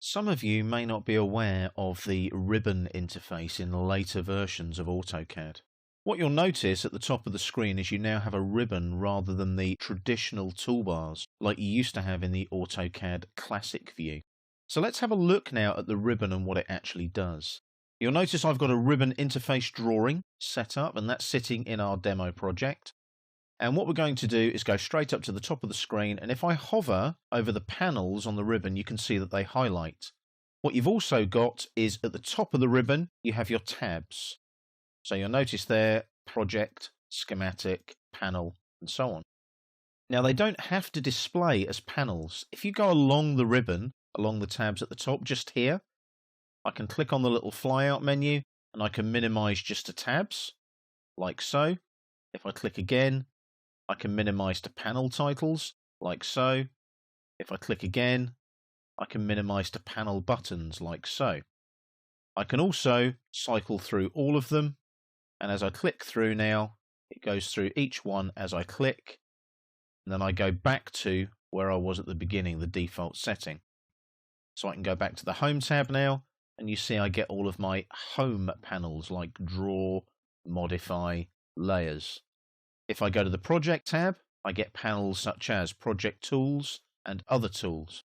Some of you may not be aware of the ribbon interface in later versions of Autocad. What you'll notice at the top of the screen is you now have a ribbon rather than the traditional toolbars like you used to have in the Autocad Classic view. So let's have a look now at the ribbon and what it actually does. You'll notice I've got a ribbon interface drawing set up, and that's sitting in our demo project. And what we're going to do is go straight up to the top of the screen, and if I hover over the panels on the ribbon, you can see that they highlight. What you've also got is at the top of the ribbon, you have your tabs. So you'll notice there, project, schematic, panel, and so on. Now they don't have to display as panels. If you go along the ribbon, along the tabs at the top, just here, I can click on the little flyout menu, and I can minimize just to tabs, like so. If I click again, I can minimize to panel titles, like so. If I click again, I can minimize to panel buttons, like so. I can also cycle through all of them, and as I click through now, it goes through each one as I click, and then I go back to where I was at the beginning, the default setting. So I can go back to the Home tab now, and you see I get all of my Home panels like Draw, Modify, Layers. If I go to the Project tab, I get panels such as Project Tools and Other Tools.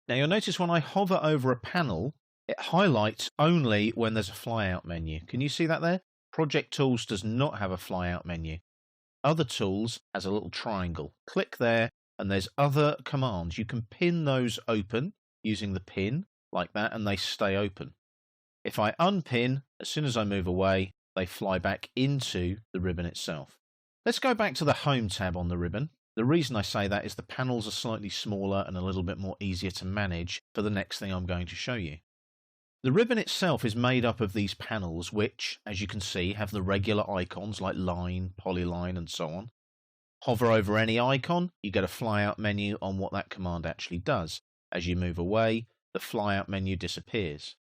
Now you'll notice when I hover over a panel, it highlights only when there's a flyout menu. Can you see that there? Project Tools does not have a flyout menu. Other Tools has a little triangle. Click there, and there's other commands. You can pin those open using the pin, like that, and they stay open. If I unpin, as soon as I move away, they fly back into the ribbon itself. Let's go back to the Home tab on the ribbon. The reason I say that is the panels are slightly smaller and a little bit more easier to manage for the next thing I'm going to show you. The ribbon itself is made up of these panels which, as you can see, have the regular icons like line, polyline, and so on. Hover over any icon, you get a flyout menu on what that command actually does. As you move away, the flyout menu disappears.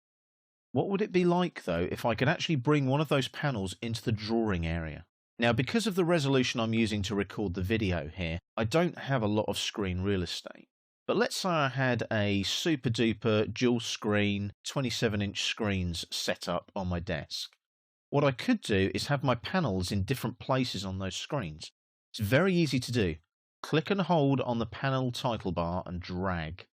What would it be like, though, if I could actually bring one of those panels into the drawing area? Now, because of the resolution I'm using to record the video here, I don't have a lot of screen real estate. But let's say I had a super duper dual screen 27-inch screens set up on my desk. What I could do is have my panels in different places on those screens. It's very easy to do. Click and hold on the panel title bar and drag.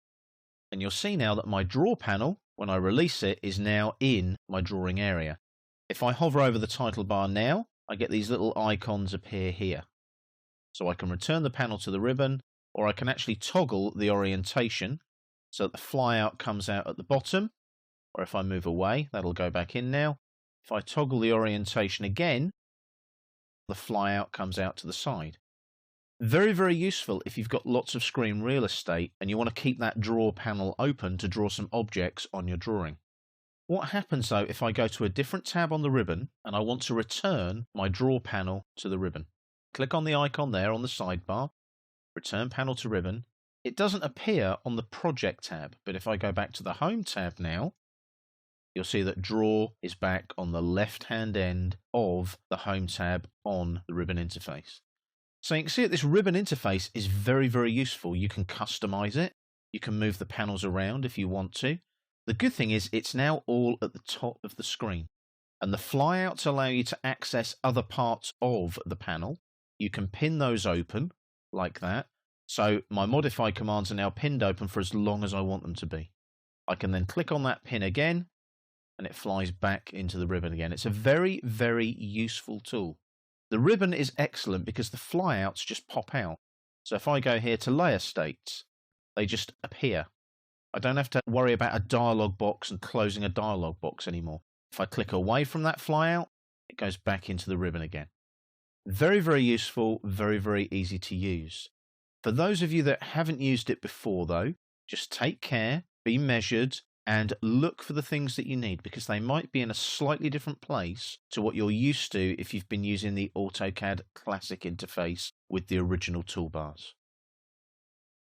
And you'll see now that my draw panel, when I release it, is now in my drawing area. If I hover over the title bar now, I get these little icons appear here. So I can return the panel to the ribbon, or I can actually toggle the orientation so that the flyout comes out at the bottom, or if I move away, that'll go back in now. If I toggle the orientation again, the flyout comes out to the side. Very, very useful if you've got lots of screen real estate and you want to keep that draw panel open to draw some objects on your drawing. What happens though if I go to a different tab on the ribbon and I want to return my draw panel to the ribbon? Click on the icon there on the sidebar, return panel to ribbon. It doesn't appear on the project tab, but if I go back to the Home tab now, you'll see that draw is back on the left-hand end of the Home tab on the ribbon interface. So you can see that this ribbon interface is very, very useful. You can customize it. You can move the panels around if you want to. The good thing is it's now all at the top of the screen, and the flyouts allow you to access other parts of the panel. You can pin those open like that. So my modify commands are now pinned open for as long as I want them to be. I can then click on that pin again and it flies back into the ribbon again. It's a very, very useful tool. The ribbon is excellent because the flyouts just pop out. So if I go here to layer states, they just appear. I don't have to worry about a dialog box and closing a dialog box anymore. If I click away from that flyout, it goes back into the ribbon again. Very, very useful, very, very easy to use. For those of you that haven't used it before though, just take care, be measured, and look for the things that you need because they might be in a slightly different place to what you're used to if you've been using the AutoCAD Classic interface with the original toolbars.